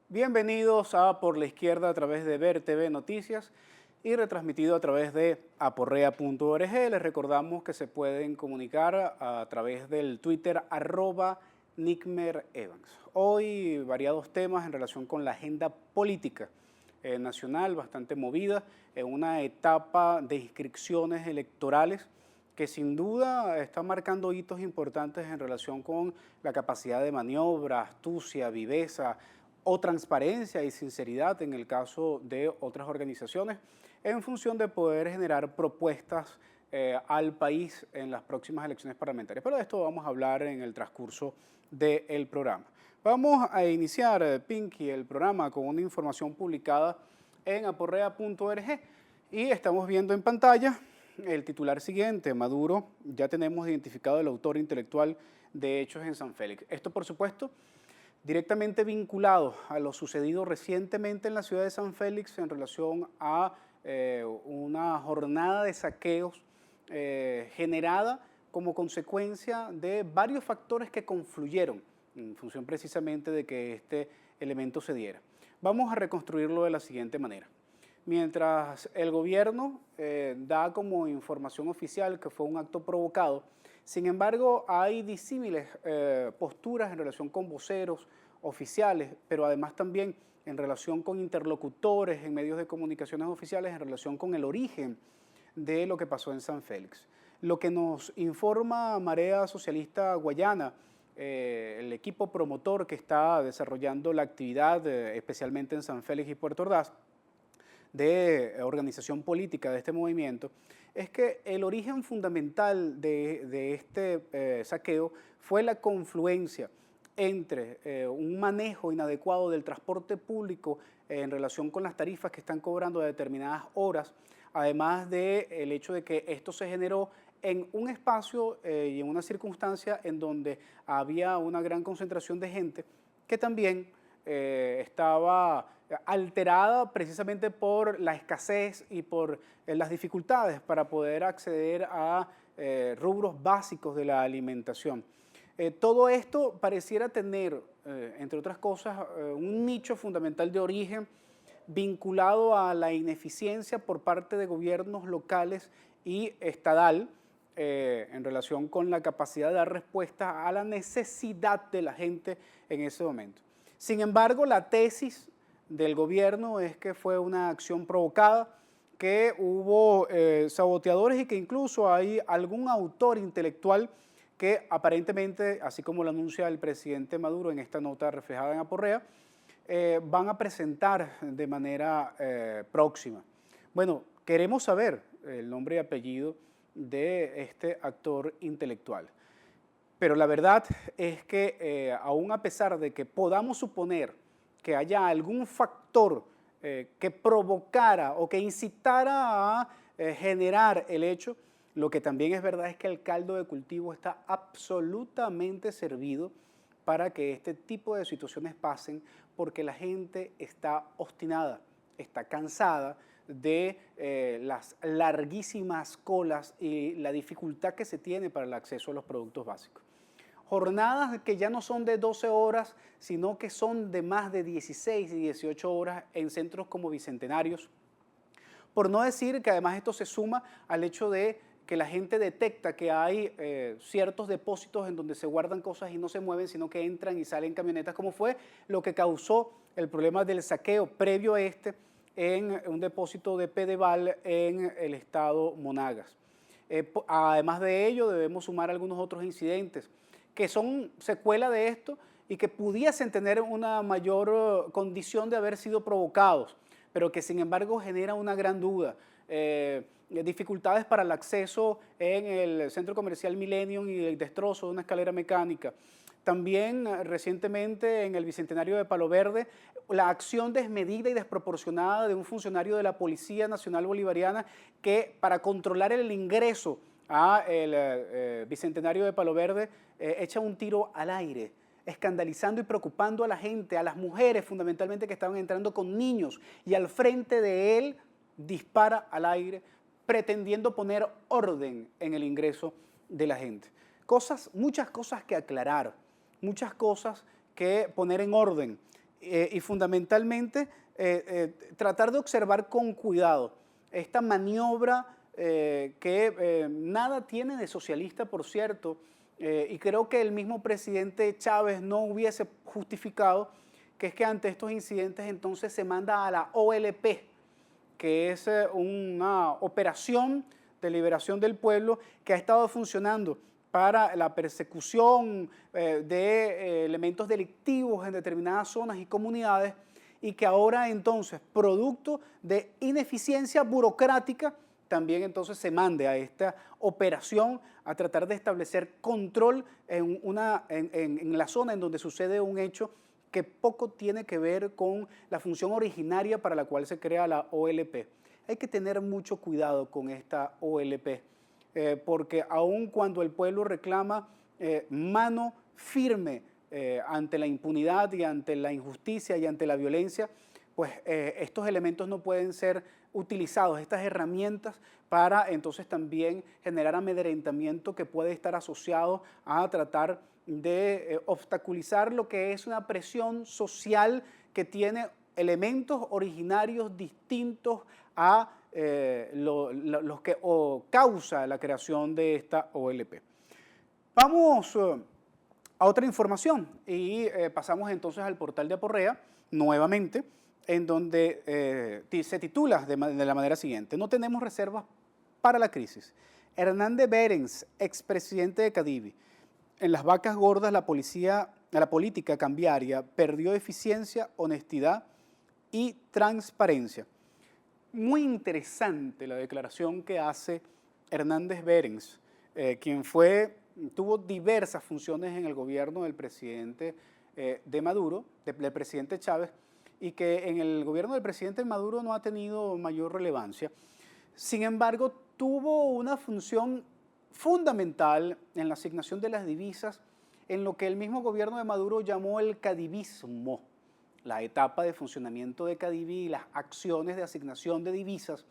Bienvenidos a Por la Izquierda a través de Ver TV Noticias y retransmitido a través de aporrea.org. Les recordamos que se pueden comunicar a través del Twitter @NickmerEvans. Hoy variados temas en relación con la agenda política nacional, bastante movida, en una etapa de inscripciones electorales que sin duda está marcando hitos importantes en relación con la capacidad de maniobra, astucia, viveza o transparencia y sinceridad en el caso de otras organizaciones en función de poder generar propuestas al país en las próximas elecciones parlamentarias. Pero de esto vamos a hablar en el transcurso del programa. Vamos a iniciar, Pinky, el programa con una información publicada en aporrea.org y estamos viendo en pantalla el titular siguiente: Maduro, ya tenemos identificado el autor intelectual de hechos en San Félix. Esto, por supuesto, directamente vinculado a lo sucedido recientemente en la ciudad de San Félix en relación a una jornada de saqueos generada como consecuencia de varios factores que confluyeron en función precisamente de que este elemento se diera. Vamos a reconstruirlo de la siguiente manera. Mientras el gobierno da como información oficial que fue un acto provocado, sin embargo hay disímiles posturas en relación con voceros oficiales, pero además también en relación con interlocutores en medios de comunicaciones oficiales en relación con el origen de lo que pasó en San Félix. Lo que nos informa Marea Socialista Guayana, el equipo promotor que está desarrollando la actividad, especialmente en San Félix y Puerto Ordaz, de organización política de este movimiento, es que el origen fundamental de este saqueo fue la confluencia entre un manejo inadecuado del transporte público en relación con las tarifas que están cobrando a determinadas horas, además del hecho de que esto se generó en un espacio y en una circunstancia en donde había una gran concentración de gente que también estaba alterada precisamente por la escasez y por las dificultades para poder acceder a rubros básicos de la alimentación. Todo esto pareciera tener, entre otras cosas, un nicho fundamental de origen vinculado a la ineficiencia por parte de gobiernos locales y estadal en relación con la capacidad de dar respuesta a la necesidad de la gente en ese momento. Sin embargo, la tesis del gobierno es que fue una acción provocada, que hubo saboteadores y que incluso hay algún autor intelectual que aparentemente, así como lo anuncia el presidente Maduro en esta nota reflejada en Aporrea, van a presentar de manera próxima. Bueno, queremos saber el nombre y apellido de este actor intelectual. Pero la verdad es que aún a pesar de que podamos suponer que haya algún factor que provocara o que incitara a generar el hecho, lo que también es verdad es que el caldo de cultivo está absolutamente servido para que este tipo de situaciones pasen, porque la gente está obstinada, está cansada de las larguísimas colas y la dificultad que se tiene para el acceso a los productos básicos. Jornadas que ya no son de 12 horas, sino que son de más de 16 y 18 horas en centros como Bicentenarios. Por no decir que además esto se suma al hecho de que la gente detecta que hay ciertos depósitos en donde se guardan cosas y no se mueven, sino que entran y salen camionetas, como fue lo que causó el problema del saqueo previo a este en un depósito de Pedeval en el estado Monagas. Además de ello, debemos sumar algunos otros incidentes que son secuela de esto y que pudiesen tener una mayor condición de haber sido provocados, pero que sin embargo genera una gran duda. Dificultades para el acceso en el centro comercial Millennium y el destrozo de una escalera mecánica. También recientemente en el Bicentenario de Palo Verde, la acción desmedida y desproporcionada de un funcionario de la Policía Nacional Bolivariana que para controlar el ingreso a el Bicentenario de Palo Verde echa un tiro al aire escandalizando y preocupando a la gente, a las mujeres fundamentalmente que estaban entrando con niños, y al frente de él dispara al aire pretendiendo poner orden en el ingreso de la gente. Muchas cosas que aclarar, muchas cosas que poner en orden y fundamentalmente tratar de observar con cuidado esta maniobra que nada tiene de socialista, por cierto, y creo que el mismo presidente Chávez no hubiese justificado, que es que ante estos incidentes entonces se manda a la OLP, que es una operación de liberación del pueblo que ha estado funcionando para la persecución de elementos delictivos en determinadas zonas y comunidades, y que ahora entonces, producto de ineficiencia burocrática, también entonces se mande a esta operación a tratar de establecer control en la zona en donde sucede un hecho que poco tiene que ver con la función originaria para la cual se crea la OLP. Hay que tener mucho cuidado con esta OLP, porque aun cuando el pueblo reclama mano firme ante la impunidad y ante la injusticia y ante la violencia, pues estos elementos no pueden ser utilizados, estas herramientas, para entonces también generar amedrentamiento que puede estar asociado a tratar de obstaculizar lo que es una presión social que tiene elementos originarios distintos a los que causa la creación de esta OLP. Vamos a otra información y pasamos entonces al portal de Aporrea nuevamente, en donde se titula de la manera siguiente: no tenemos reservas para la crisis. Hernández Behrens, expresidente de Cadivi: en las vacas gordas la política cambiaria perdió eficiencia, honestidad y transparencia. Muy interesante la declaración que hace Hernández Behrens, quien tuvo diversas funciones en el gobierno del presidente de Maduro, del presidente Chávez, y que en el gobierno del presidente Maduro no ha tenido mayor relevancia. Sin embargo, tuvo una función fundamental en la asignación de las divisas, en lo que el mismo gobierno de Maduro llamó el cadivismo, la etapa de funcionamiento de Cadivi y las acciones de asignación de divisas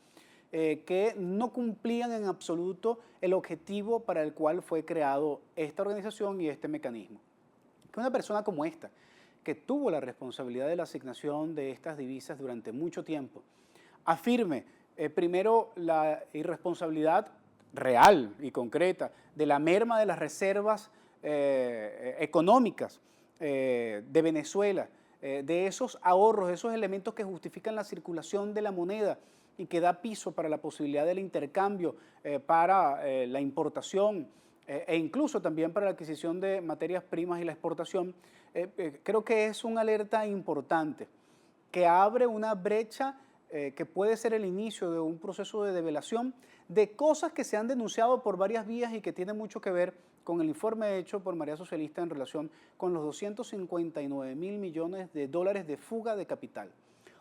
que no cumplían en absoluto el objetivo para el cual fue creado esta organización y este mecanismo. Que una persona como esta, que tuvo la responsabilidad de la asignación de estas divisas durante mucho tiempo, afirme primero la irresponsabilidad real y concreta de la merma de las reservas económicas de Venezuela, de esos ahorros, esos elementos que justifican la circulación de la moneda y que da piso para la posibilidad del intercambio, para la importación e incluso también para la adquisición de materias primas y la exportación. Creo que es una alerta importante que abre una brecha que puede ser el inicio de un proceso de develación de cosas que se han denunciado por varias vías y que tiene mucho que ver con el informe hecho por María Socialista en relación con los 259.000 millones de dólares de fuga de capital.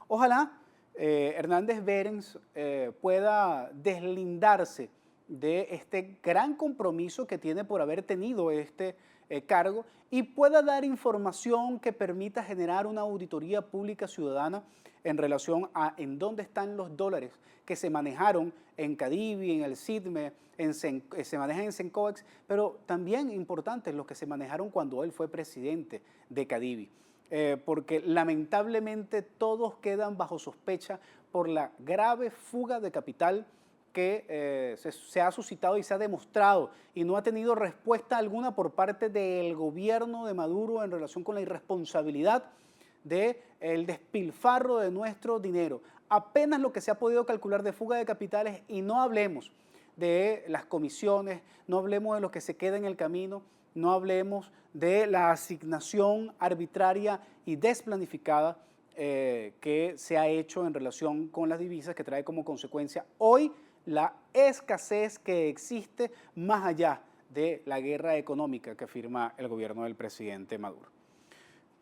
Ojalá Hernández Behrens pueda deslindarse de este gran compromiso que tiene por haber tenido este cargo y pueda dar información que permita generar una auditoría pública ciudadana en relación a en dónde están los dólares que se manejaron en Cadivi, en el SIDME, se manejan en Sencovex, pero también importantes los que se manejaron cuando él fue presidente de Cadivi. Porque lamentablemente todos quedan bajo sospecha por la grave fuga de capital que se ha suscitado y se ha demostrado y no ha tenido respuesta alguna por parte del gobierno de Maduro en relación con la irresponsabilidad del despilfarro de nuestro dinero. Apenas lo que se ha podido calcular de fuga de capitales, y no hablemos de las comisiones, no hablemos de lo que se queda en el camino, no hablemos de la asignación arbitraria y desplanificada que se ha hecho en relación con las divisas, que trae como consecuencia hoy la escasez que existe más allá de la guerra económica que afirma el gobierno del presidente Maduro.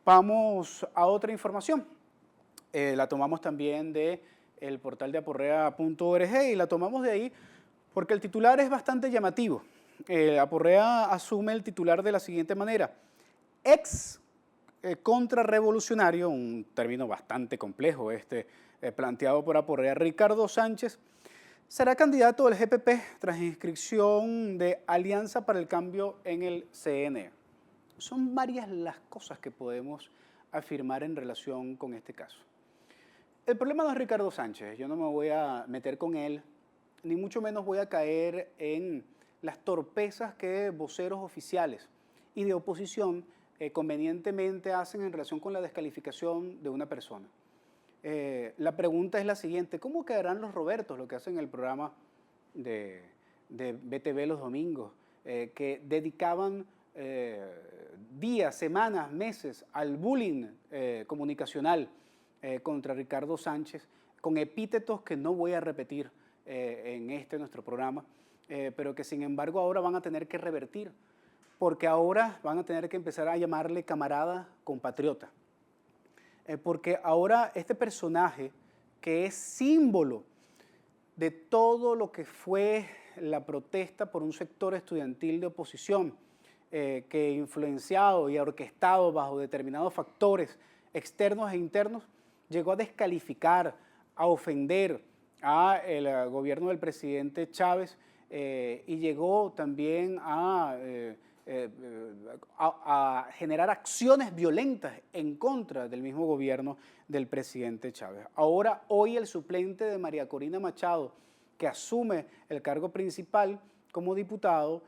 Vamos a otra información. La tomamos también del portal de aporrea.org y la tomamos de ahí porque el titular es bastante llamativo. Aporrea asume el titular de la siguiente manera: ex contrarrevolucionario, un término bastante complejo planteado por Aporrea, Ricardo Sánchez, será candidato del GPP tras inscripción de Alianza para el Cambio en el CNE. Son varias las cosas que podemos afirmar en relación con este caso. El problema no es Ricardo Sánchez, yo no me voy a meter con él, ni mucho menos voy a caer en las torpezas que voceros oficiales y de oposición convenientemente hacen en relación con la descalificación de una persona. La pregunta es la siguiente: ¿cómo quedarán los Robertos, lo que hacen el programa de BTV los domingos, que dedicaban días, semanas, meses al bullying comunicacional contra Ricardo Sánchez, con epítetos que no voy a repetir en nuestro programa, pero que sin embargo ahora van a tener que revertir, porque ahora van a tener que empezar a llamarle camarada compatriota? Porque ahora este personaje, que es símbolo de todo lo que fue la protesta por un sector estudiantil de oposición, que influenciado y orquestado bajo determinados factores externos e internos, llegó a descalificar, a ofender al gobierno del presidente Chávez y llegó también a generar acciones violentas en contra del mismo gobierno del presidente Chávez. Ahora, hoy el suplente de María Corina Machado, que asume el cargo principal como diputado,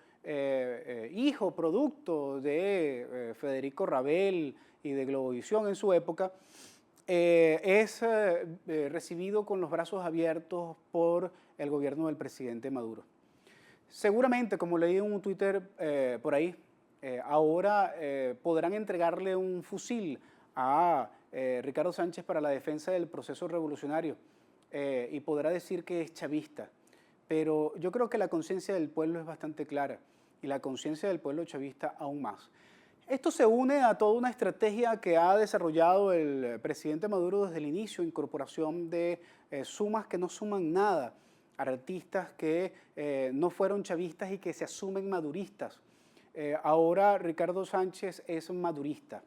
hijo, producto de Federico Rabel y de Globovisión en su época, es recibido con los brazos abiertos por el gobierno del presidente Maduro. Seguramente, como leí en un Twitter por ahí, ahora podrán entregarle un fusil a Ricardo Sánchez para la defensa del proceso revolucionario y podrá decir que es chavista. Pero yo creo que la conciencia del pueblo es bastante clara y la conciencia del pueblo chavista aún más. Esto se une a toda una estrategia que ha desarrollado el presidente Maduro desde el inicio, incorporación de sumas que no suman nada, artistas que no fueron chavistas y que se asumen maduristas. Ahora Ricardo Sánchez es madurista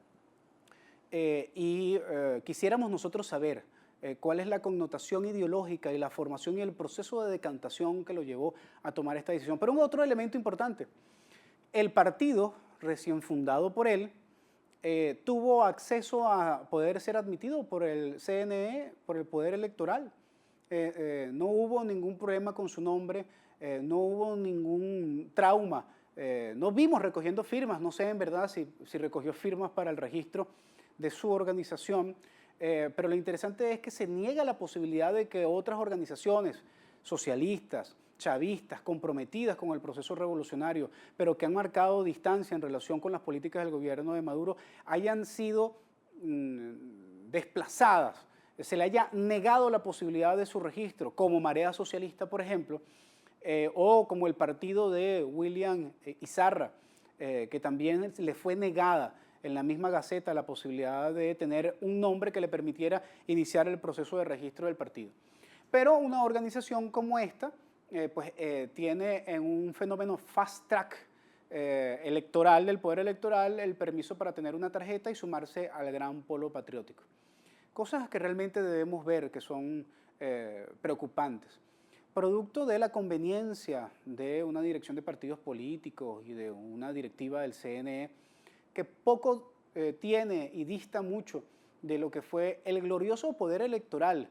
y quisiéramos nosotros saber cuál es la connotación ideológica y la formación y el proceso de decantación que lo llevó a tomar esta decisión. Pero un otro elemento importante: el partido recién fundado por él tuvo acceso a poder ser admitido por el CNE, por el Poder Electoral. No hubo ningún problema con su nombre, no hubo ningún trauma. No vimos recogiendo firmas, no sé en verdad si recogió firmas para el registro de su organización, pero lo interesante es que se niega la posibilidad de que otras organizaciones socialistas, chavistas, comprometidas con el proceso revolucionario, pero que han marcado distancia en relación con las políticas del gobierno de Maduro, hayan sido desplazadas, se le haya negado la posibilidad de su registro, como Marea Socialista, por ejemplo, o como el partido de William Izarra, que también le fue negada en la misma Gaceta la posibilidad de tener un nombre que le permitiera iniciar el proceso de registro del partido. Pero una organización como esta, tiene en un fenómeno fast track electoral del Poder Electoral el permiso para tener una tarjeta y sumarse al gran polo patriótico. Cosas que realmente debemos ver que son preocupantes. Producto de la conveniencia de una dirección de partidos políticos y de una directiva del CNE que poco tiene y dista mucho de lo que fue el glorioso poder electoral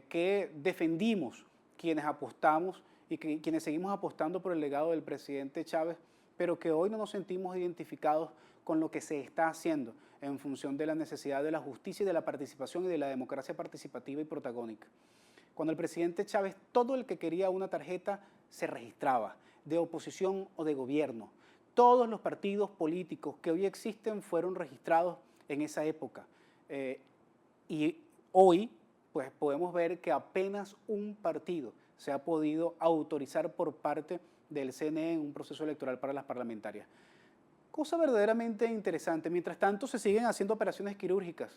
que defendimos quienes apostamos y quienes seguimos apostando por el legado del presidente Chávez, pero que hoy no nos sentimos identificados con lo que se está haciendo en función de la necesidad de la justicia y de la participación y de la democracia participativa y protagónica. Cuando el presidente Chávez, todo el que quería una tarjeta se registraba, de oposición o de gobierno. Todos los partidos políticos que hoy existen fueron registrados en esa época. Y hoy pues podemos ver que apenas un partido se ha podido autorizar por parte del CNE en un proceso electoral para las parlamentarias. Cosa verdaderamente interesante. Mientras tanto, se siguen haciendo operaciones quirúrgicas.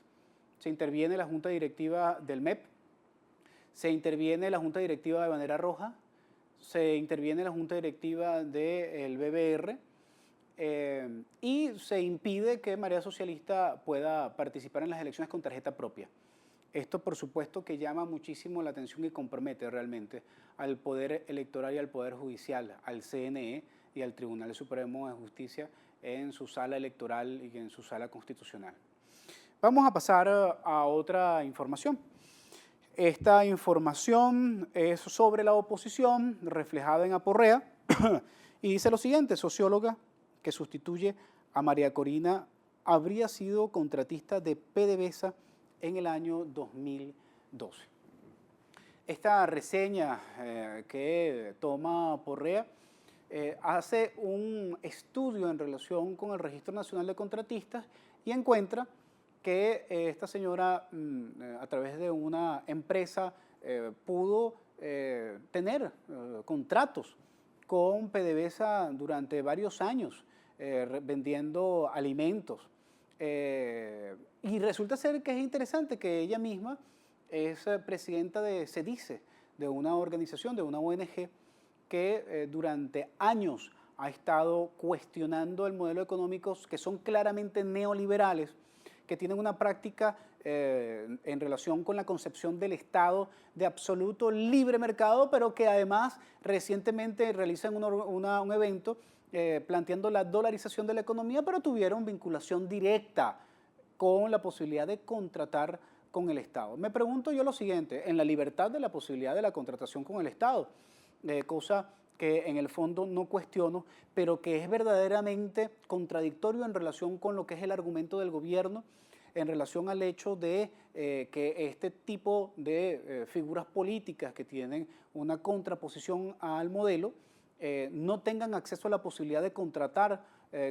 Se interviene la Junta Directiva del MEP, se interviene la Junta Directiva de Bandera Roja, se interviene la Junta Directiva del BBR, y se impide que Marea Socialista pueda participar en las elecciones con tarjeta propia. Esto, por supuesto, que llama muchísimo la atención y compromete realmente al Poder Electoral y al Poder Judicial, al CNE y al Tribunal Supremo de Justicia en su sala electoral y en su sala constitucional. Vamos a pasar a otra información. Esta información es sobre la oposición reflejada en Aporrea y dice lo siguiente: socióloga que sustituye a María Corina habría sido contratista de PDVSA en el año 2012. Esta reseña que toma Aporrea hace un estudio en relación con el Registro Nacional de Contratistas y encuentra que esta señora, a través de una empresa, pudo tener contratos con PDVSA durante varios años, vendiendo alimentos. Y resulta ser que es interesante que ella misma es presidenta de SEDICE, de una organización, de una ONG, que durante años ha estado cuestionando el modelo económico, que son claramente neoliberales, que tienen una práctica en relación con la concepción del Estado de absoluto libre mercado, pero que además recientemente realizan un evento planteando la dolarización de la economía, pero tuvieron vinculación directa con la posibilidad de contratar con el Estado. Me pregunto yo lo siguiente: en la libertad de la posibilidad de la contratación con el Estado, cosa que en el fondo no cuestiono, pero que es verdaderamente contradictorio en relación con lo que es el argumento del gobierno, en relación al hecho de que este tipo de figuras políticas que tienen una contraposición al modelo no tengan acceso a la posibilidad de contratar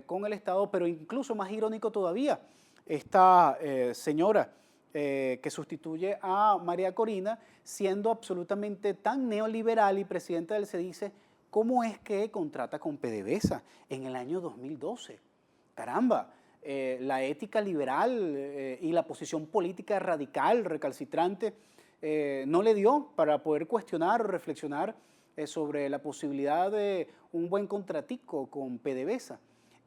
con el Estado, pero incluso más irónico todavía, esta señora que sustituye a María Corina, siendo absolutamente tan neoliberal y presidenta del SEDICE, ¿cómo es que contrata con PDVSA en el año 2012? Caramba, la ética liberal y la posición política radical, recalcitrante, no le dio para poder cuestionar o reflexionar sobre la posibilidad de un buen contratico con PDVSA.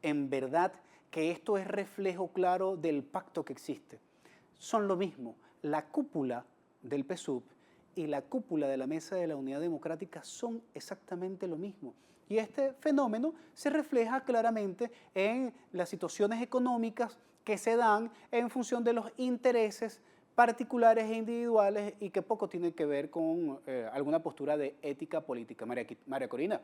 En verdad que esto es reflejo claro del pacto que existe. Son lo mismo, la cúpula del PSUV y la cúpula de la Mesa de la Unidad Democrática son exactamente lo mismo. Y este fenómeno se refleja claramente en las situaciones económicas que se dan en función de los intereses particulares e individuales y que poco tienen que ver con alguna postura de ética política. María Corina,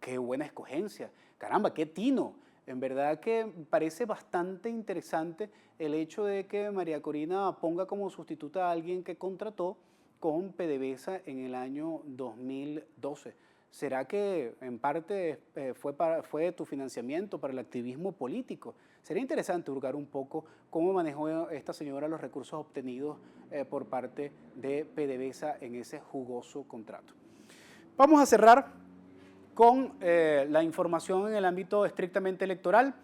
qué buena escogencia, caramba, qué tino. En verdad que parece bastante interesante el hecho de que María Corina ponga como sustituta a alguien que contrató con PDVSA en el año 2012. ¿Será que en parte fue tu financiamiento para el activismo político? Sería interesante hurgar un poco cómo manejó esta señora los recursos obtenidos por parte de PDVSA en ese jugoso contrato. Vamos a cerrar con la información en el ámbito estrictamente electoral.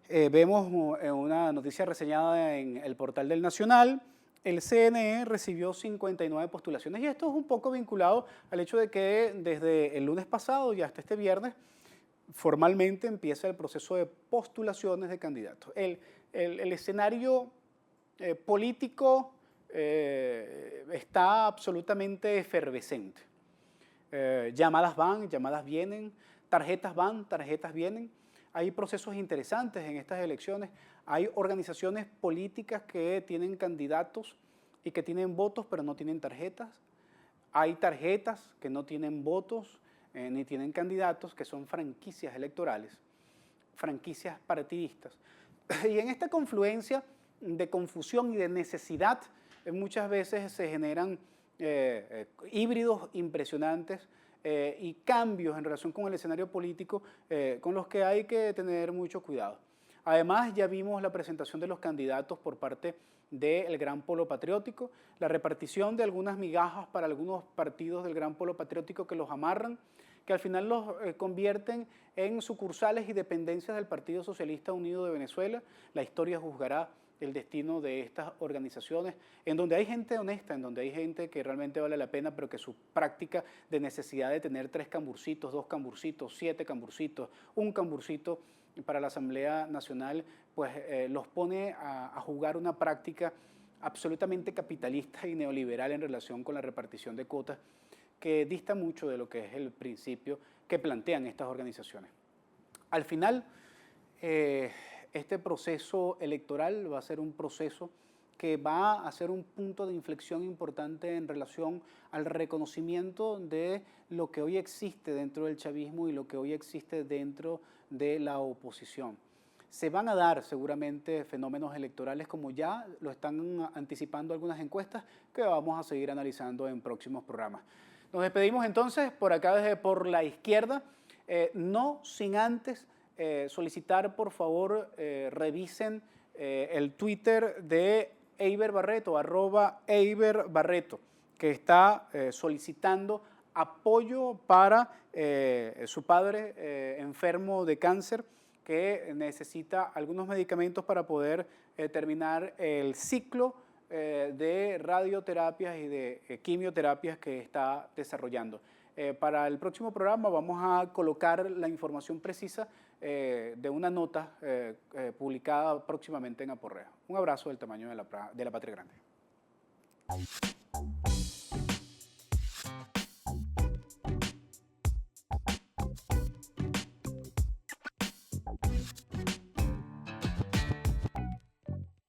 Vemos una noticia reseñada en el portal del Nacional. El CNE recibió 59 postulaciones y esto es un poco vinculado al hecho de que desde el lunes pasado y hasta este viernes formalmente empieza el proceso de postulaciones de candidatos. El escenario político está absolutamente efervescente. Llamadas van, llamadas vienen, tarjetas van, tarjetas vienen. Hay procesos interesantes en estas elecciones. Hay organizaciones políticas que tienen candidatos y que tienen votos pero no tienen tarjetas. Hay tarjetas que no tienen votos ni tienen candidatos, que son franquicias electorales, franquicias partidistas. Y en esta confluencia de confusión y de necesidad, muchas veces se generan híbridos impresionantes y cambios en relación con el escenario político con los que hay que tener mucho cuidado. Además, ya vimos la presentación de los candidatos por parte del Gran Polo Patriótico, la repartición de algunas migajas para algunos partidos del Gran Polo Patriótico que los amarran, que al final los convierten en sucursales y dependencias del Partido Socialista Unido de Venezuela. La historia juzgará el destino de estas organizaciones, en donde hay gente honesta, en donde hay gente que realmente vale la pena, pero que su práctica de necesidad de tener 3 camburcitos, 2 camburcitos, 7 camburcitos, un camburcito, para la Asamblea Nacional, pues los pone a jugar una práctica absolutamente capitalista y neoliberal en relación con la repartición de cuotas, que dista mucho de lo que es el principio que plantean estas organizaciones. Al final, este proceso electoral va a ser un proceso que va a ser un punto de inflexión importante en relación al reconocimiento de lo que hoy existe dentro del chavismo y lo que hoy existe dentro de la oposición. Se van a dar seguramente fenómenos electorales como ya lo están anticipando algunas encuestas que vamos a seguir analizando en próximos programas. Nos despedimos entonces por acá desde Por la Izquierda, no sin antes solicitar por favor revisen el Twitter de Eiber Barreto, @EiberBarreto, que está solicitando apoyo para su padre enfermo de cáncer, que necesita algunos medicamentos para poder terminar el ciclo de radioterapias y de quimioterapias que está desarrollando. Para el próximo programa vamos a colocar la información precisa de una nota publicada próximamente en Aporrea. Un abrazo del tamaño de la Patria Grande.